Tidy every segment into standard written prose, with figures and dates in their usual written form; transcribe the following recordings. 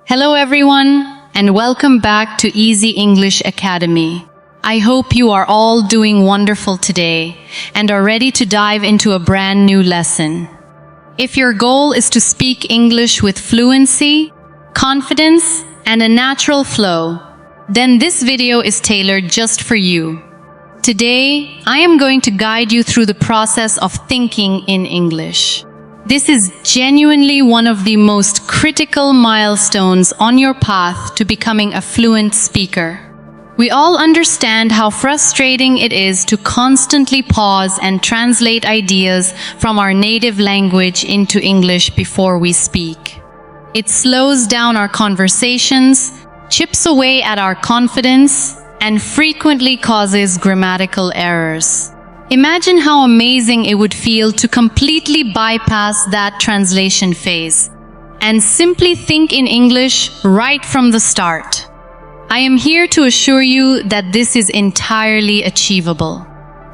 Hello everyone, and welcome back to Easy English Academy. I hope you are all doing wonderful today and are ready to dive into a brand new lesson. If your goal is to speak English with fluency, confidence, and a natural flow, then this video is tailored just for you. Today, I am going to guide you through the process of thinking in English. This is genuinely one of the most critical milestones on your path to becoming a fluent speaker. We all understand how frustrating it is to constantly pause and translate ideas from our native language into English before we speak. It slows down our conversations, chips away at our confidence, and frequently causes grammatical errors. Imagine how amazing it would feel to completely bypass that translation phase and simply think in English right from the start. I am here to assure you that this is entirely achievable.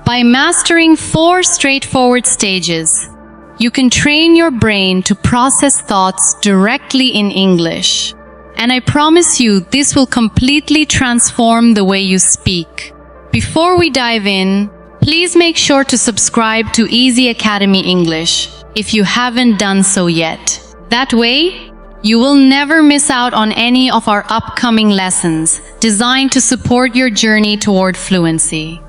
By mastering 4 straightforward stages, you can train your brain to process thoughts directly in English. And I promise you, this will completely transform the way you speak. Before we dive in, please make sure to subscribe to Easy Academy English if you haven't done so yet. That way, you will never miss out on any of our upcoming lessons designed to support your journey toward fluency.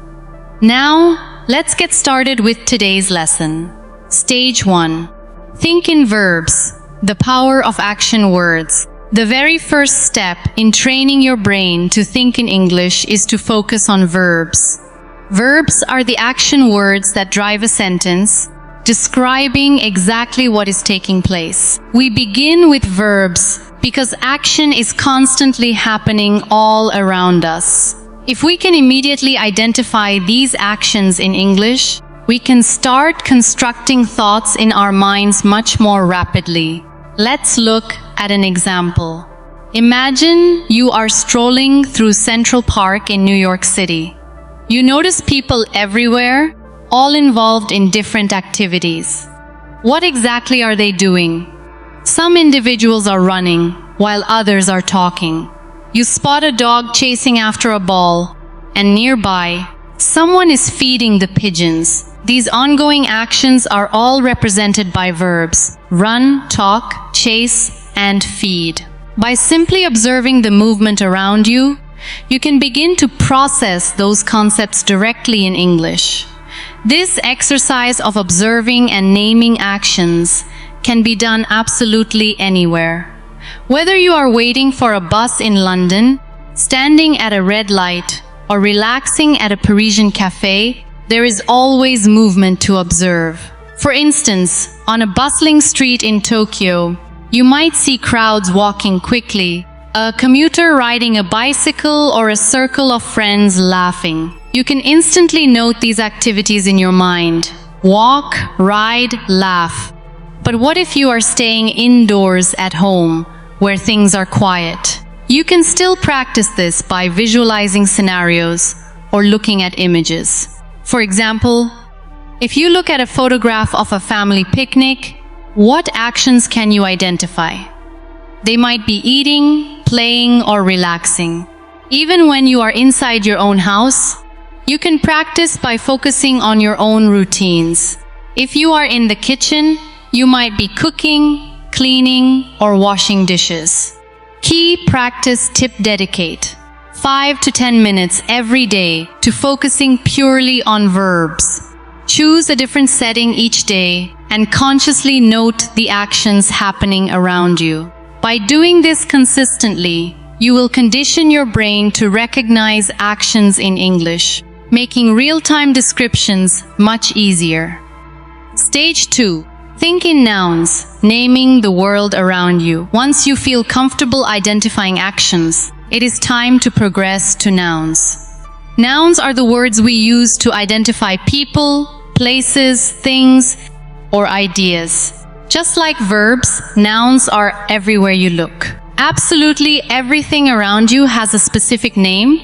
Now, let's get started with today's lesson. Stage 1. Think in verbs, the power of action words. The very first step in training your brain to think in English is to focus on verbs. Verbs are the action words that drive a sentence, describing exactly what is taking place. We begin with verbs because action is constantly happening all around us. If we can immediately identify these actions in English, we can start constructing thoughts in our minds much more rapidly. Let's look at an example. Imagine you are strolling through Central Park in New York City. You notice people everywhere, all involved in different activities. What exactly are they doing? Some individuals are running, while others are talking. You spot a dog chasing after a ball, and nearby, someone is feeding the pigeons. These ongoing actions are all represented by verbs: run, talk, chase, and feed. By simply observing the movement around you, you can begin to process those concepts directly in English. This exercise of observing and naming actions can be done absolutely anywhere. Whether you are waiting for a bus in London, standing at a red light, or relaxing at a Parisian cafe, there is always movement to observe. For instance, on a bustling street in Tokyo, you might see crowds walking quickly, a commuter riding a bicycle, or a circle of friends laughing. You can instantly note these activities in your mind. Walk, ride, laugh. But what if you are staying indoors at home, where things are quiet? You can still practice this by visualizing scenarios or looking at images. For example, if you look at a photograph of a family picnic, what actions can you identify? They might be eating, playing, or relaxing. Even when you are inside your own house, you can practice by focusing on your own routines. If you are in the kitchen, you might be cooking, cleaning, or washing dishes. Key practice tip: dedicate 5 to 10 minutes every day to focusing purely on verbs. Choose a different setting each day and consciously note the actions happening around you. By doing this consistently, you will condition your brain to recognize actions in English, making real-time descriptions much easier. Stage 2. Think in nouns, naming the world around you. Once you feel comfortable identifying actions, it is time to progress to nouns. Nouns are the words we use to identify people, places, things, or ideas. Just like verbs, nouns are everywhere you look. Absolutely everything around you has a specific name,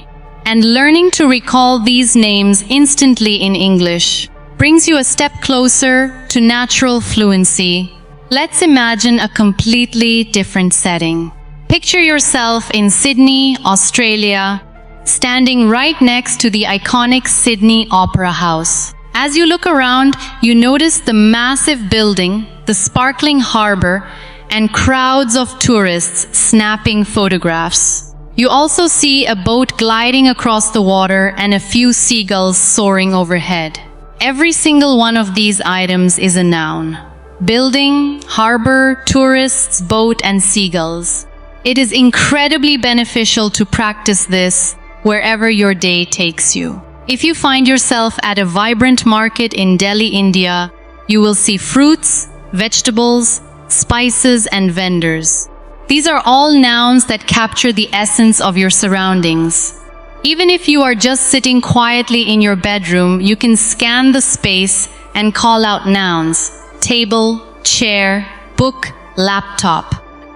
and learning to recall these names instantly in English brings you a step closer to natural fluency. Let's imagine a completely different setting. Picture yourself in Sydney, Australia, standing right next to the iconic Sydney Opera House. As you look around, you notice the massive building, the sparkling harbour, and crowds of tourists snapping photographs. You also see a boat gliding across the water and a few seagulls soaring overhead. Every single one of these items is a noun. Building, harbour, tourists, boat, and seagulls. It is incredibly beneficial to practice this wherever your day takes you. If you find yourself at a vibrant market in Delhi, India, you will see fruits, vegetables, spices, and vendors. These are all nouns that capture the essence of your surroundings. Even if you are just sitting quietly in your bedroom, you can scan the space and call out nouns: table, chair, book, laptop.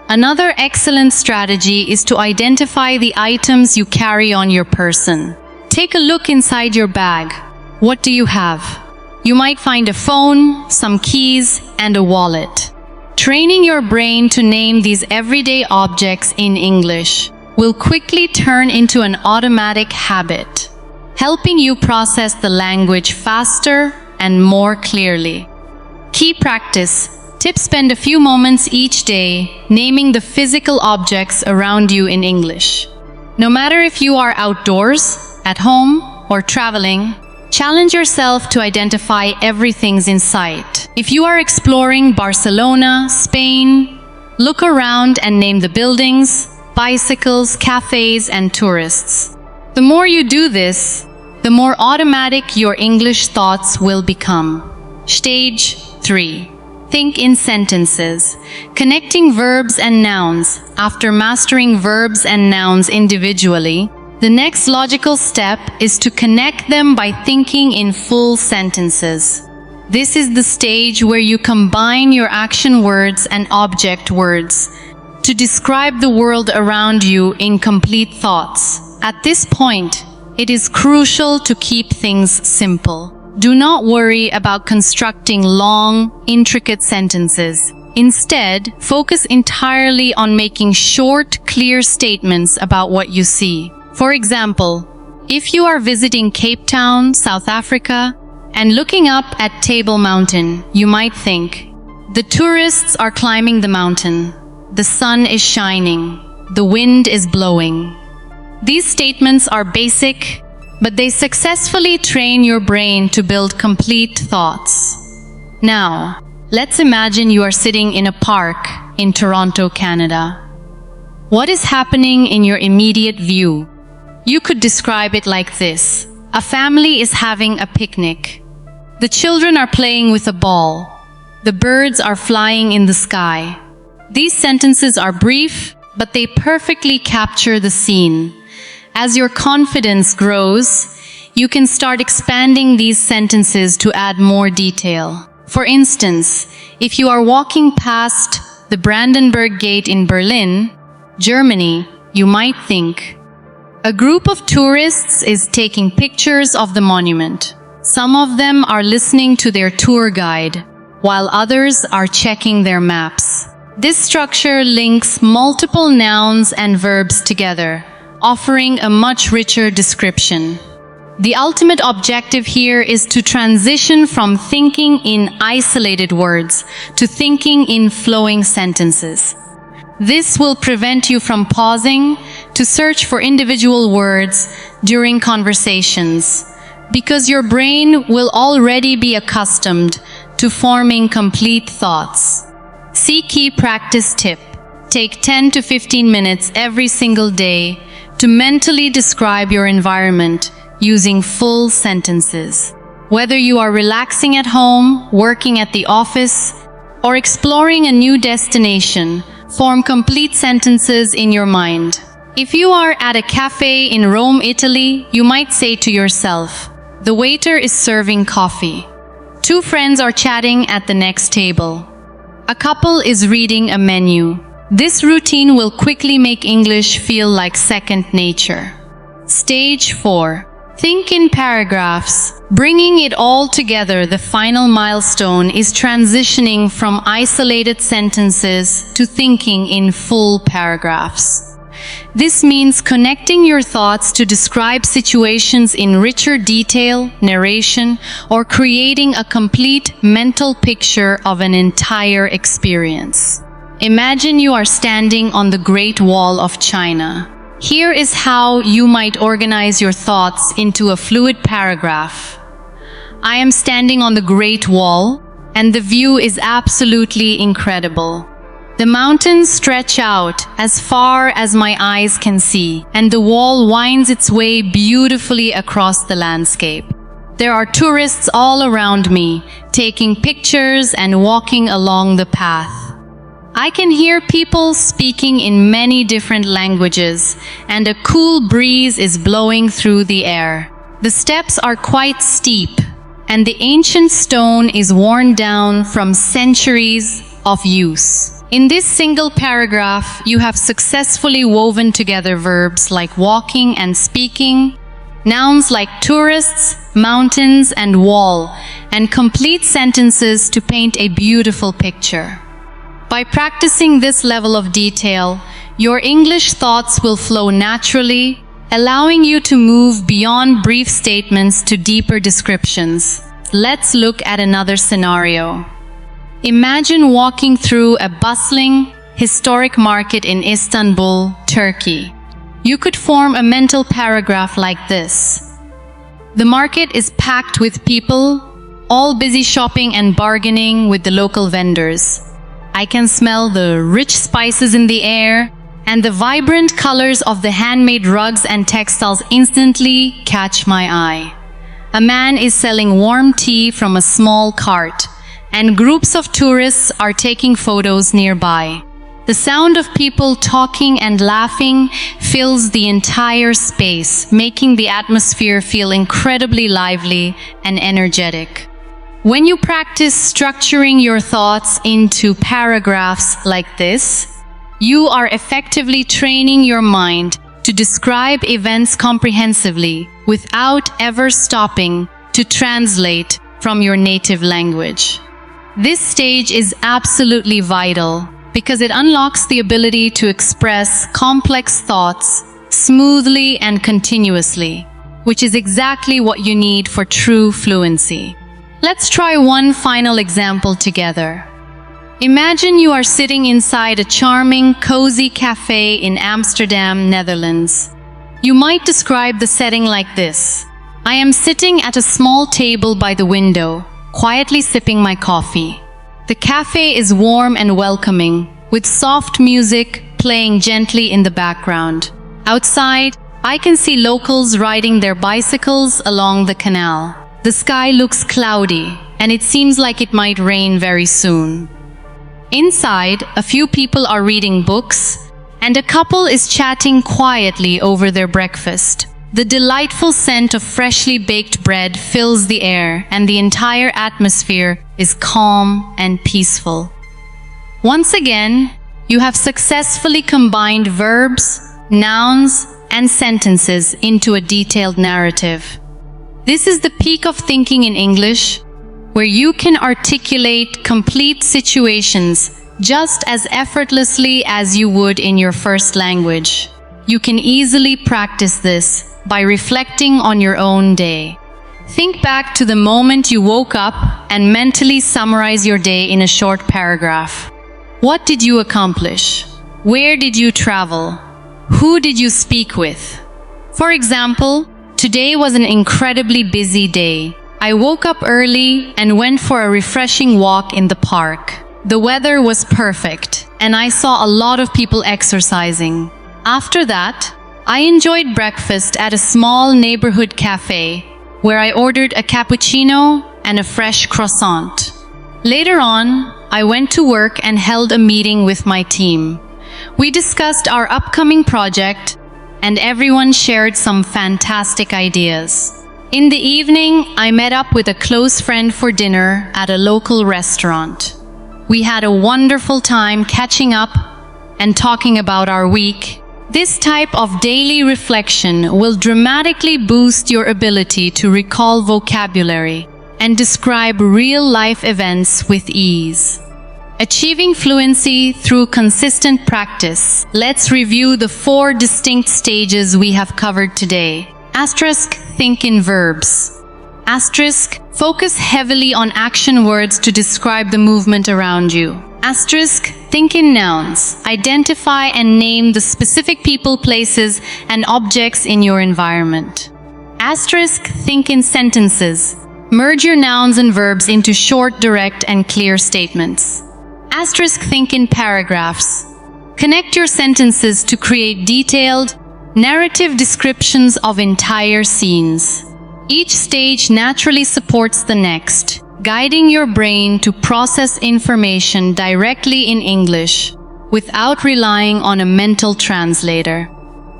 Another excellent strategy is to identify the items you carry on your person. Take a look inside your bag. What do you have? You might find a phone, some keys, and a wallet. Training your brain to name these everyday objects in English will quickly turn into an automatic habit, helping you process the language faster and more clearly. Key practice. Tip: spend a few moments each day naming the physical objects around you in English. No matter if you are outdoors, at home, or traveling, challenge yourself to identify everything's in sight. If you are exploring Barcelona, Spain, look around and name the buildings, bicycles, cafes, and tourists. The more you do this, the more automatic your English thoughts will become. Stage 3. Think in sentences. Connecting verbs and nouns. After mastering verbs and nouns individually, the next logical step is to connect them by thinking in full sentences. This is the stage where you combine your action words and object words to describe the world around you in complete thoughts. At this point, it is crucial to keep things simple. Do not worry about constructing long, intricate sentences. Instead, focus entirely on making short, clear statements about what you see. For example, if you are visiting Cape Town, South Africa, and looking up at Table Mountain, you might think, the tourists are climbing the mountain, the sun is shining, the wind is blowing. These statements are basic, but they successfully train your brain to build complete thoughts. Now, let's imagine you are sitting in a park in Toronto, Canada. What is happening in your immediate view? You could describe it like this. A family is having a picnic. The children are playing with a ball. The birds are flying in the sky. These sentences are brief, but they perfectly capture the scene. As your confidence grows, you can start expanding these sentences to add more detail. For instance, if you are walking past the Brandenburg Gate in Berlin, Germany, you might think, a group of tourists is taking pictures of the monument. Some of them are listening to their tour guide, while others are checking their maps. This structure links multiple nouns and verbs together, offering a much richer description. The ultimate objective here is to transition from thinking in isolated words to thinking in flowing sentences. This will prevent you from pausing to search for individual words during conversations, because your brain will already be accustomed to forming complete thoughts. See key practice tip. Take 10 to 15 minutes every single day to mentally describe your environment using full sentences. Whether you are relaxing at home, working at the office, or exploring a new destination, form complete sentences in your mind. If you are at a cafe in Rome, Italy, you might say to yourself, the waiter is serving coffee. Two friends are chatting at the next table. A couple is reading a menu. This routine will quickly make English feel like second nature. Stage 4. Think in paragraphs. Bringing it all together, the final milestone is transitioning from isolated sentences to thinking in full paragraphs. This means connecting your thoughts to describe situations in richer detail, narration, or creating a complete mental picture of an entire experience. Imagine you are standing on the Great Wall of China. Here is how you might organize your thoughts into a fluid paragraph. I am standing on the Great Wall, and the view is absolutely incredible. The mountains stretch out as far as my eyes can see, and the wall winds its way beautifully across the landscape. There are tourists all around me, taking pictures and walking along the path. I can hear people speaking in many different languages, and a cool breeze is blowing through the air. The steps are quite steep, and the ancient stone is worn down from centuries of use. In this single paragraph, you have successfully woven together verbs like walking and speaking, nouns like tourists, mountains, and wall, and complete sentences to paint a beautiful picture. By practicing this level of detail, your English thoughts will flow naturally, allowing you to move beyond brief statements to deeper descriptions. Let's look at another scenario. Imagine walking through a bustling, historic market in Istanbul, Turkey. You could form a mental paragraph like this. The market is packed with people, all busy shopping and bargaining with the local vendors. I can smell the rich spices in the air, and the vibrant colors of the handmade rugs and textiles instantly catch my eye. A man is selling warm tea from a small cart, and groups of tourists are taking photos nearby. The sound of people talking and laughing fills the entire space, making the atmosphere feel incredibly lively and energetic. When you practice structuring your thoughts into paragraphs like this, you are effectively training your mind to describe events comprehensively without ever stopping to translate from your native language. This stage is absolutely vital because it unlocks the ability to express complex thoughts smoothly and continuously, which is exactly what you need for true fluency. Let's try one final example together. Imagine you are sitting inside a charming, cozy cafe in Amsterdam, Netherlands. You might describe the setting like this. I am sitting at a small table by the window, quietly sipping my coffee. The cafe is warm and welcoming, with soft music playing gently in the background. Outside, I can see locals riding their bicycles along the canal. The sky looks cloudy, and it seems like it might rain very soon. Inside, a few people are reading books, and a couple is chatting quietly over their breakfast. The delightful scent of freshly baked bread fills the air, and the entire atmosphere is calm and peaceful. Once again, you have successfully combined verbs, nouns, and sentences into a detailed narrative. This is the peak of thinking in English, where you can articulate complete situations just as effortlessly as you would in your first language. You can easily practice this by reflecting on your own day. Think back to the moment you woke up and mentally summarize your day in a short paragraph. What did you accomplish? Where did you travel? Who did you speak with? For example, today was an incredibly busy day. I woke up early and went for a refreshing walk in the park. The weather was perfect, and I saw a lot of people exercising. After that, I enjoyed breakfast at a small neighborhood cafe, where I ordered a cappuccino and a fresh croissant. Later on, I went to work and held a meeting with my team. We discussed our upcoming project, and everyone shared some fantastic ideas. In the evening, I met up with a close friend for dinner at a local restaurant. We had a wonderful time catching up and talking about our week, This type of daily reflection will dramatically boost your ability to recall vocabulary and describe real-life events with ease. Achieving fluency through consistent practice. Let's review the 4 distinct stages we have covered today. Asterisk, think in verbs. Asterisk, focus heavily on action words to describe the movement around you. Asterisk, think in nouns. Identify and name the specific people, places, and objects in your environment. Asterisk, think in sentences. Merge your nouns and verbs into short, direct, and clear statements. Asterisk, think in paragraphs. Connect your sentences to create detailed, narrative descriptions of entire scenes. Each stage naturally supports the next, guiding your brain to process information directly in English without relying on a mental translator.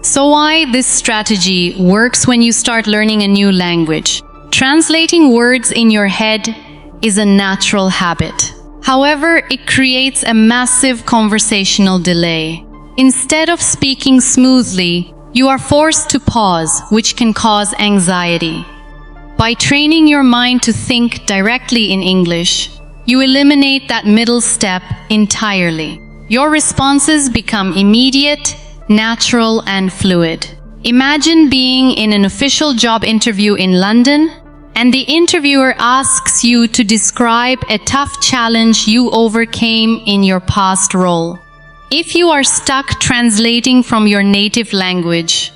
So why this strategy works when you start learning a new language? Translating words in your head is a natural habit. However, it creates a massive conversational delay. Instead of speaking smoothly, you are forced to pause, which can cause anxiety. By training your mind to think directly in English, you eliminate that middle step entirely. Your responses become immediate, natural, and fluid. Imagine being in an official job interview in London, and the interviewer asks you to describe a tough challenge you overcame in your past role. If you are stuck translating from your native language,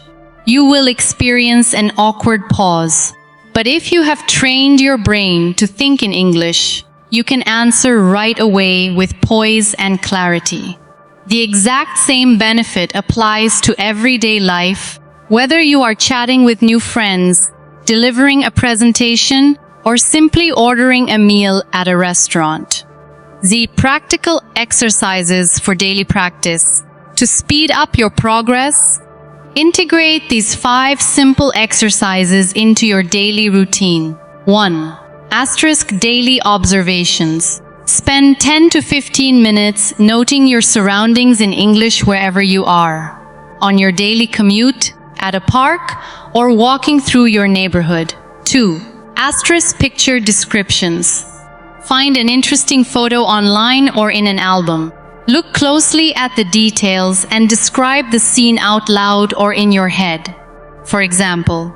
you will experience an awkward pause. But if you have trained your brain to think in English, you can answer right away with poise and clarity. The exact same benefit applies to everyday life, whether you are chatting with new friends, delivering a presentation, or simply ordering a meal at a restaurant. The practical exercises for daily practice. To speed up your progress, integrate these 5 simple exercises into your daily routine. 1. Asterisk daily observations. Spend 10 to 15 minutes noting your surroundings in English wherever you are. On your daily commute, at a park, or walking through your neighborhood. 2. Asterisk picture descriptions. Find an interesting photo online or in an album. Look closely at the details and describe the scene out loud or in your head. For example,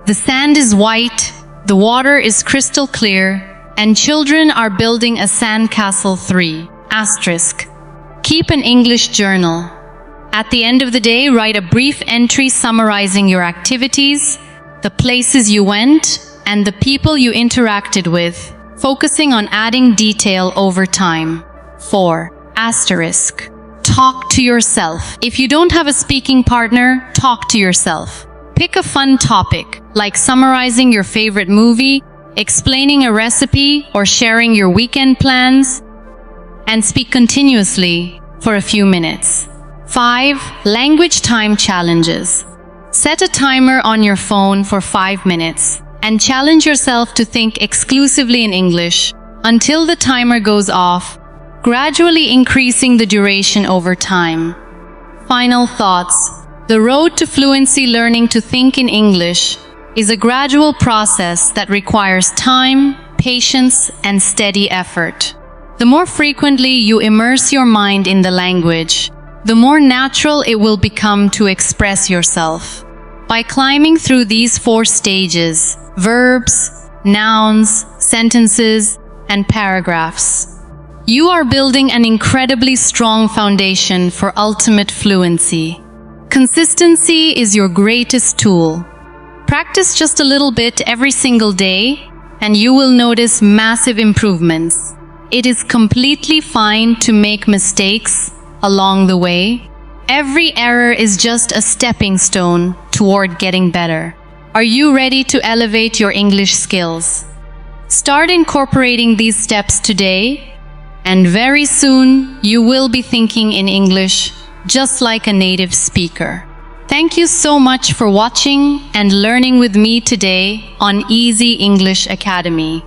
the sand is white, the water is crystal clear, and children are building a sandcastle. 3. Asterisk. Keep an English journal. At the end of the day, write a brief entry summarizing your activities, the places you went, and the people you interacted with, focusing on adding detail over time. 4. Asterisk. Talk to yourself. If you don't have a speaking partner, talk to yourself. Pick a fun topic, like summarizing your favorite movie, explaining a recipe, or sharing your weekend plans, and speak continuously for a few minutes. 5. Language time challenges. Set a timer on your phone for 5 minutes and challenge yourself to think exclusively in English until the timer goes off, gradually increasing the duration over time. Final thoughts. The road to fluency, learning to think in English, is a gradual process that requires time, patience, and steady effort. The more frequently you immerse your mind in the language, the more natural it will become to express yourself. By climbing through these 4 stages, verbs, nouns, sentences, and paragraphs, you are building an incredibly strong foundation for ultimate fluency. Consistency is your greatest tool. Practice just a little bit every single day, and you will notice massive improvements. It is completely fine to make mistakes along the way. Every error is just a stepping stone toward getting better. Are you ready to elevate your English skills? Start incorporating these steps today, and very soon you will be thinking in English just like a native speaker. Thank you so much for watching and learning with me today on Easy English Academy.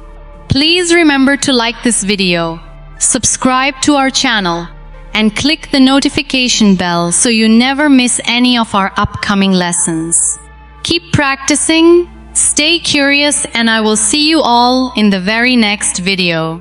Please remember to like this video, subscribe to our channel, and click the notification bell so you never miss any of our upcoming lessons. Keep practicing, stay curious, and I will see you all in the very next video.